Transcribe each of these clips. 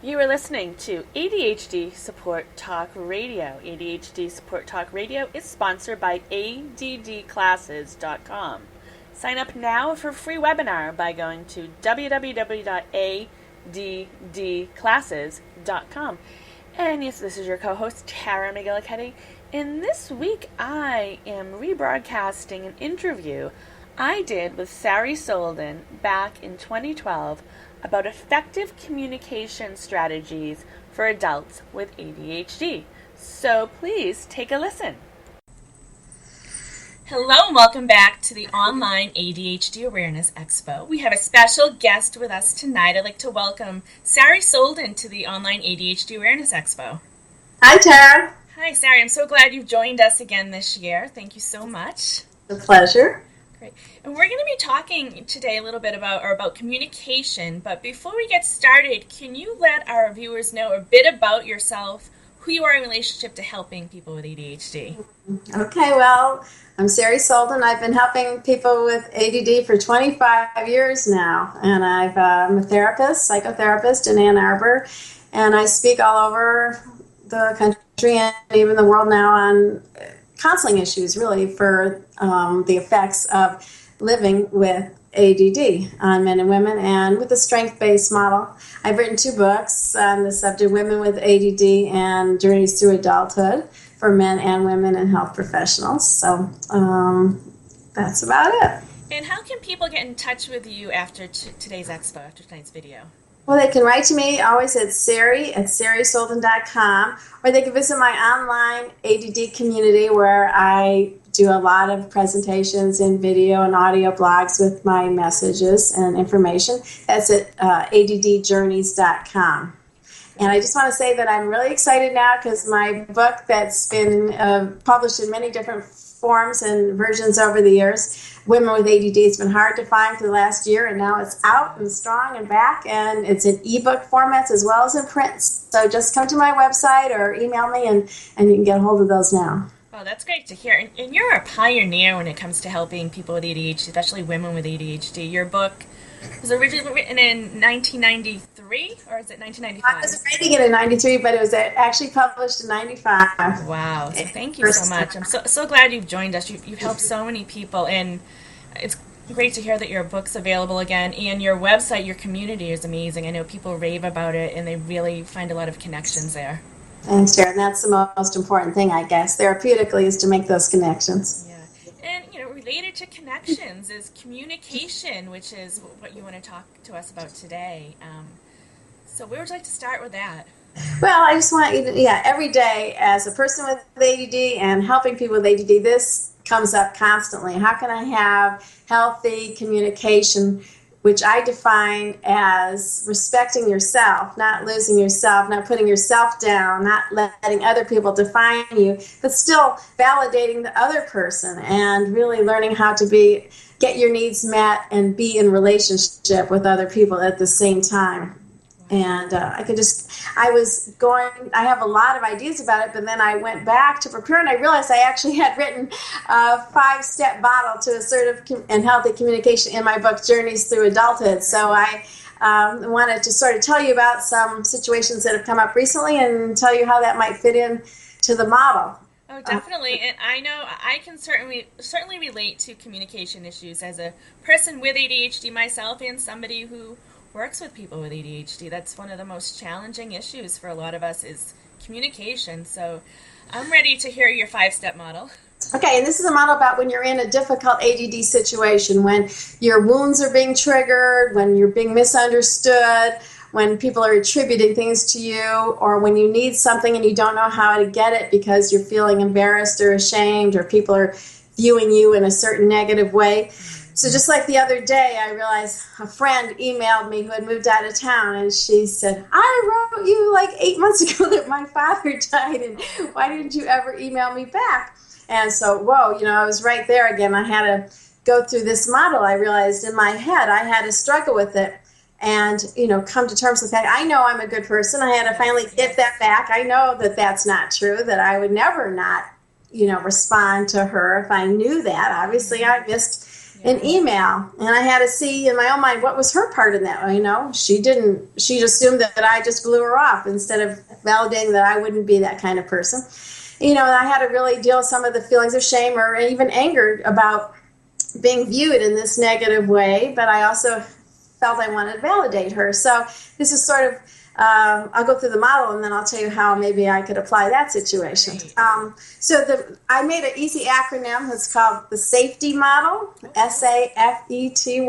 You are listening to ADHD Support Talk Radio. ADHD Support Talk Radio is sponsored by ADDclasses.com. Sign up now for a free webinar by going to www.addclasses.com. And yes, this is your co-host, Tara McGillicuddy. And this week I am rebroadcasting an interview I did with Sari Solden back in 2012 about effective communication strategies for adults with ADHD. So please take a listen. Hello and welcome back to the online ADHD Awareness Expo. We have a special guest with us tonight. I'd like to welcome Sari Solden to the online ADHD Awareness Expo. Hi, Tara. Hi, Sari. I'm so glad you've joined us again this year. Thank you so much. A pleasure. Great. And we're going to be talking today a little bit about communication, but before we get started, can you let our viewers know a bit about yourself, who you are in relationship to helping people with ADHD? Okay, well, I'm Sari Solden. I've been helping people with ADD for 25 years now, and I'm a therapist, psychotherapist in Ann Arbor, and I speak all over the country and even the world now on counseling issues, really, for the effects of living with ADD on men and women, and with a strength-based model. I've written 2 books on the subject, Women with ADD and Journeys Through Adulthood, for men and women and health professionals. So that's about it. And how can people get in touch with you after today's expo, after tonight's video? Well, they can write to me always at sarisolden.com, or they can visit my online ADD community where I do a lot of presentations in video and audio blogs with my messages and information. That's at addjourneys.com. And I just want to say that I'm really excited now because my book that's been published in many different forms and versions over the years, Women with ADD, has been hard to find for the last year, and now it's out and strong and back, and it's in ebook formats as well as in print. So just come to my website or email me, and you can get a hold of those now. Oh, that's great to hear. And you're a pioneer when it comes to helping people with ADHD, especially women with ADHD. Your book was originally written in 1993, or is it 1995? I was writing it in 93, but it was actually published in 95. Wow. So thank you so much. I'm so glad you've joined us. You've helped so many people, and it's great to hear that your book's available again, and your website, your community is amazing. I know people rave about it, and they really find a lot of connections there. Thanks, Sharon. That's the most important thing, I guess, therapeutically, is to make those connections. Yeah. And, related to connections is communication, which is what you want to talk to us about today. So where would you like to start with that? Well, I just want you to, every day as a person with ADD and helping people with ADD, this comes up constantly. How can I have healthy communication, which I define as respecting yourself, not losing yourself, not putting yourself down, not letting other people define you, but still validating the other person and really learning how to get your needs met and be in relationship with other people at the same time. And I have a lot of ideas about it, but then I went back to prepare, and I realized I actually had written a 5-step model to assertive and healthy communication in my book, Journeys Through Adulthood. So I wanted to sort of tell you about some situations that have come up recently and tell you how that might fit in to the model. Oh, definitely. And I know I can certainly relate to communication issues as a person with ADHD myself and somebody who works with people with ADHD. That's one of the most challenging issues for a lot of us is communication. So I'm ready to hear your 5-step model. Okay, and this is a model about when you're in a difficult ADD situation, when your wounds are being triggered, when you're being misunderstood, when people are attributing things to you, or when you need something and you don't know how to get it because you're feeling embarrassed or ashamed, or people are viewing you in a certain negative way. So just like the other day, I realized a friend emailed me who had moved out of town, and she said, I wrote you like 8 months ago that my father died, and why didn't you ever email me back? And so, I was right there again. I had to go through this model. I realized in my head I had to struggle with it and, come to terms with that. I know I'm a good person. I had to finally get that back. I know that that's not true, that I would never not, respond to her if I knew that. Obviously, I missed an email. And I had to see in my own mind, what was her part in that? She assumed that I just blew her off instead of validating that I wouldn't be that kind of person. And I had to really deal with some of the feelings of shame or even anger about being viewed in this negative way, but I also felt I wanted to validate her. So this is sort of, I'll go through the model and then I'll tell you how maybe I could apply that situation. I made an easy acronym. It's called the SAFETY model, SAFETY.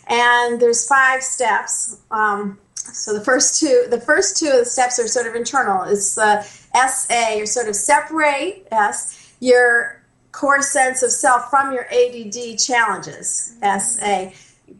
And there's 5 steps. So the first two of the steps are sort of internal. It's the SA, or sort of separate your core sense of self from your ADD challenges, SA.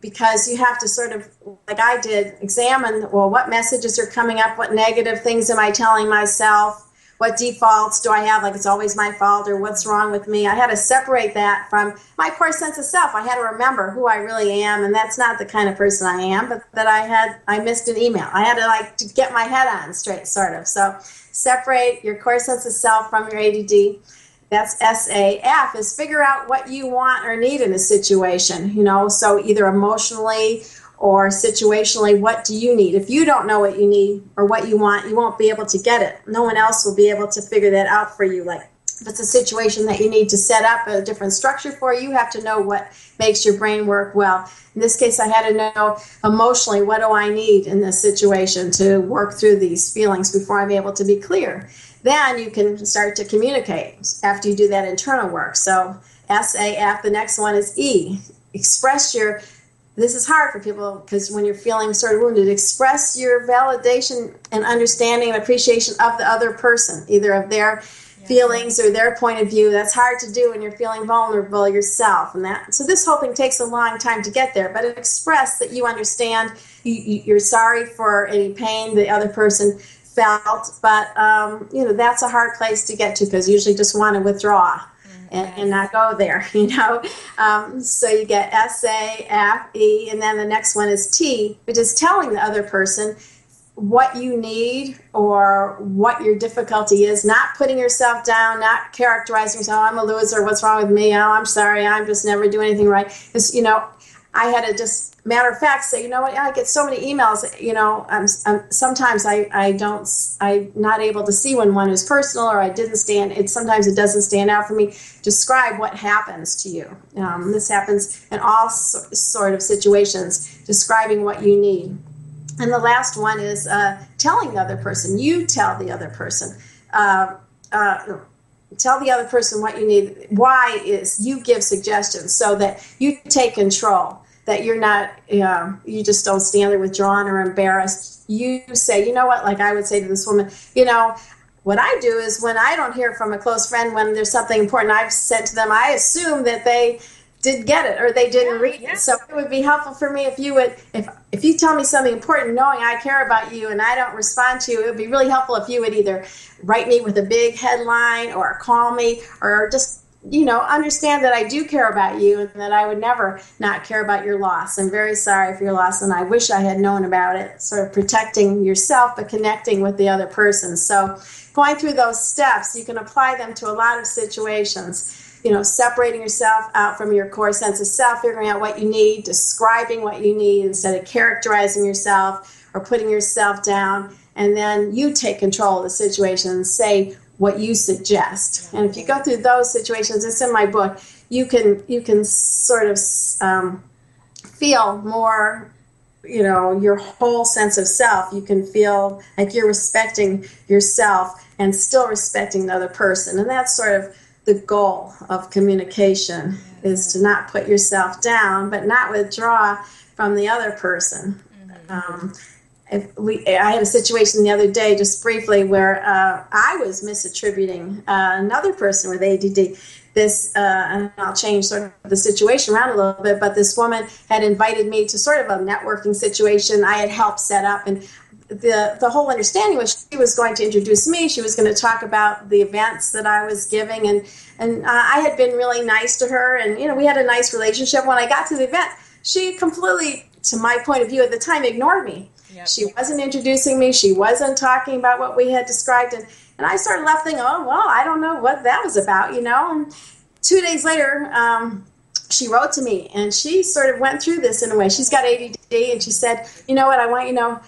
Because you have to sort of, like I did, examine, well, what messages are coming up, what negative things am I telling myself, what defaults do I have, like it's always my fault, or what's wrong with me. I had to separate that from my core sense of self. I had to remember who I really am, and that's not the kind of person I am, but that I missed an email. I had to get my head on straight, sort of. So separate your core sense of self from your ADD. That's SAF, is figure out what you want or need in a situation, so either emotionally or situationally, what do you need? If you don't know what you need or what you want, you won't be able to get it. No one else will be able to figure that out for you. Like if it's a situation that you need to set up a different structure for, you have to know what makes your brain work well. In this case, I had to know emotionally, what do I need in this situation to work through these feelings before I'm able to be clear. Then you can start to communicate after you do that internal work. So SAF, the next one is E. This is hard for people because when you're feeling sort of wounded, express your validation and understanding and appreciation of the other person, either of their feelings or their point of view. That's hard to do when you're feeling vulnerable yourself. So this whole thing takes a long time to get there, but express that you understand, you're sorry for any pain the other person felt, but that's a hard place to get to because you usually just want to withdraw and not go there, so you get SA, F, E, and then the next one is T, which is telling the other person what you need or what your difficulty is, not putting yourself down, not characterizing yourself, I'm a loser, what's wrong with me, oh, I'm sorry, I'm just never doing anything right. Because, I had to just, matter of fact, say, I get so many emails, sometimes I'm not able to see when one is personal or sometimes it doesn't stand out for me. Describe what happens to you. This happens in all sort of situations, describing what you need. And the last one is telling the other person. You tell the other person. Tell the other person what you need. Why is you give suggestions so that you take control. That you're not, you just don't stand there withdrawn or embarrassed. You say, like I would say to this woman, what I do is when I don't hear from a close friend when there's something important I've said to them, I assume that they did get it or they didn't read it. So it would be helpful for me if you would, if you tell me something important, knowing I care about you and I don't respond to you, it would be really helpful if you would either write me with a big headline or call me or just understand that I do care about you and that I would never not care about your loss. I'm very sorry for your loss and I wish I had known about it. Sort of protecting yourself but connecting with the other person. So going through those steps, you can apply them to a lot of situations. Separating yourself out from your core sense of self, figuring out what you need, describing what you need instead of characterizing yourself or putting yourself down. And then you take control of the situation and say what you suggest. And if you go through those situations, it's in my book, you can sort of feel more, your whole sense of self. You can feel like you're respecting yourself and still respecting the other person. And that's sort of the goal of communication, is to not put yourself down, but not withdraw from the other person. I had a situation the other day, just briefly, where I was misattributing another person with ADD. And I'll change sort of the situation around a little bit, but this woman had invited me to sort of a networking situation I had helped set up, and the whole understanding was she was going to introduce me. She was going to talk about the events that I was giving, and I had been really nice to her, and we had a nice relationship. When I got to the event, she completely, to my point of view at the time, ignored me. Yep. She wasn't introducing me. She wasn't talking about what we had described, and I started left thinking, oh well, I don't know what that was about, And 2 days later, she wrote to me, and she sort of went through this in a way. She's got ADD, and she said, you know what, I want you to know,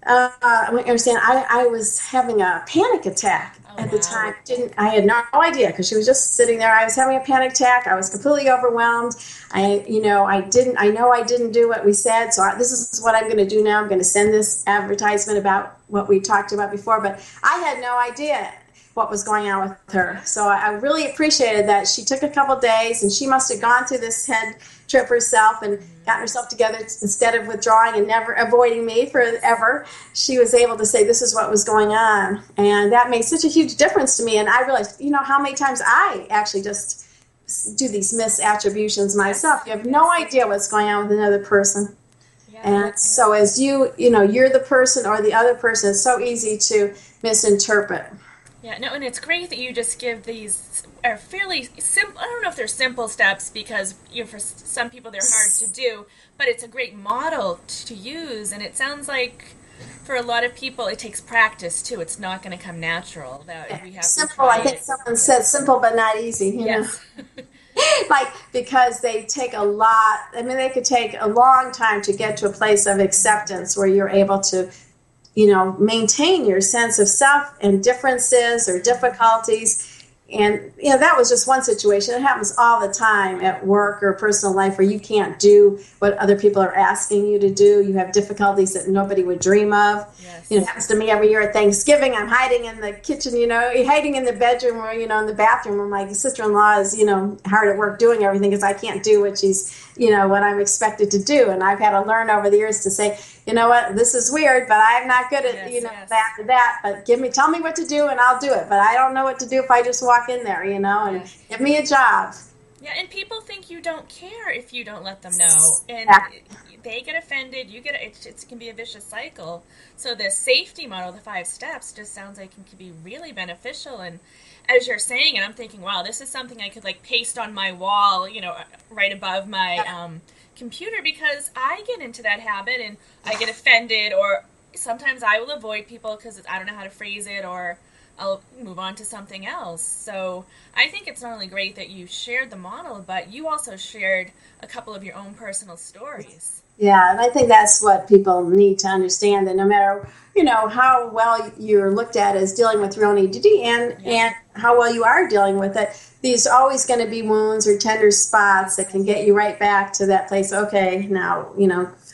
I want you to understand, I was having a panic attack at the time. I had no idea, because she was just sitting there. I was having a panic attack. I was completely overwhelmed. I know I didn't do what we said, so this is what I'm going to do now. I'm going to send this advertisement about what we talked about before, but I had no idea what was going on with her. So I really appreciated that she took a couple days, and she must have gone through this head trip herself and gotten herself together. Instead of withdrawing and never avoiding me forever, she was able to say, this is what was going on. And that made such a huge difference to me. And I realized, how many times I actually just do these misattributions myself. You have no idea what's going on with another person. And so as you're the person or the other person, it's so easy to misinterpret. Yeah, no, and it's great that you just give these are fairly simple. I don't know if they're simple steps, because for some people they're hard to do, but it's a great model to use. And it sounds like for a lot of people it takes practice too. It's not going to come natural. That we have simple. I think someone said simple but not easy. You know, because they take a lot. I mean, they could take a long time to get to a place of acceptance where you're able to, maintain your sense of self and differences or difficulties. And, that was just one situation. It happens all the time at work or personal life where you can't do what other people are asking you to do. You have difficulties that nobody would dream of. Yes. It happens to me every year at Thanksgiving. I'm hiding in the kitchen, hiding in the bedroom or, in the bathroom where my sister-in-law is, hard at work doing everything because I can't do what she's, what I'm expected to do. And I've had to learn over the years to say, you know what, this is weird, but I'm not good at, that. But tell me what to do and I'll do it. But I don't know what to do if I just walk in there, and give me a job. Yeah, and people think you don't care if you don't let them know. And they get offended, it can be a vicious cycle. So the safety model, the 5 steps, just sounds like it can be really beneficial. And as you're saying it, I'm thinking, wow, this is something I could paste on my wall, right above my computer, because I get into that habit and I get offended, or sometimes I will avoid people because I don't know how to phrase it, or I'll move on to something else. So I think it's not only great that you shared the model, but you also shared a couple of your own personal stories. Yeah, and I think that's what people need to understand, that no matter, how well you're looked at as dealing with your own ADD and how well you are dealing with it, these are always going to be wounds or tender spots that can get you right back to that place. Okay, now,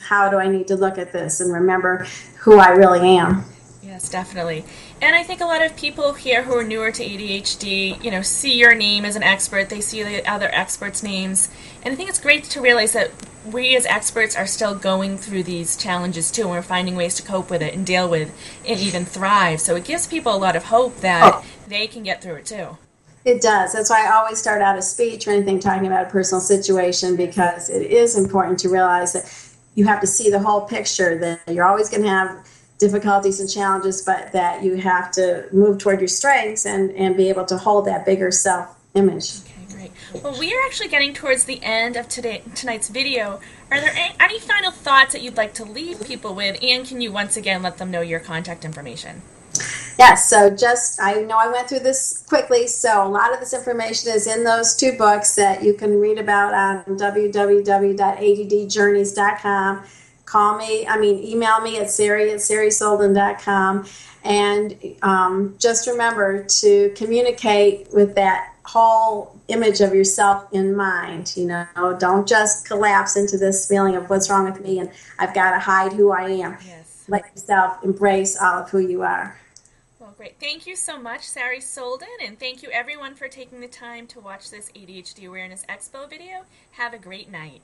how do I need to look at this and remember who I really am? Yes, definitely. And I think a lot of people here who are newer to ADHD, see your name as an expert. They see the other experts' names. And I think it's great to realize that we as experts are still going through these challenges too, and we're finding ways to cope with it and deal with and even thrive. So it gives people a lot of hope that they can get through it too. It does. That's why I always start out a speech or anything talking about a personal situation, because it is important to realize that you have to see the whole picture, that you're always going to have difficulties and challenges, but that you have to move toward your strengths and be able to hold that bigger self-image. Okay, great. Well, we are actually getting towards the end of tonight's video. Are there any final thoughts that you'd like to leave people with? And can you once again let them know your contact information? Yes, so I know I went through this quickly, so a lot of this information is in those 2 books that you can read about on www.addjourneys.com. Email me at Sari@SariSolden.com, and just remember to communicate with that whole image of yourself in mind. Don't just collapse into this feeling of what's wrong with me and I've got to hide who I am. Yes. Let yourself embrace all of who you are. Well, great. Thank you so much, Sari Solden, and thank you everyone for taking the time to watch this ADHD Awareness Expo video. Have a great night.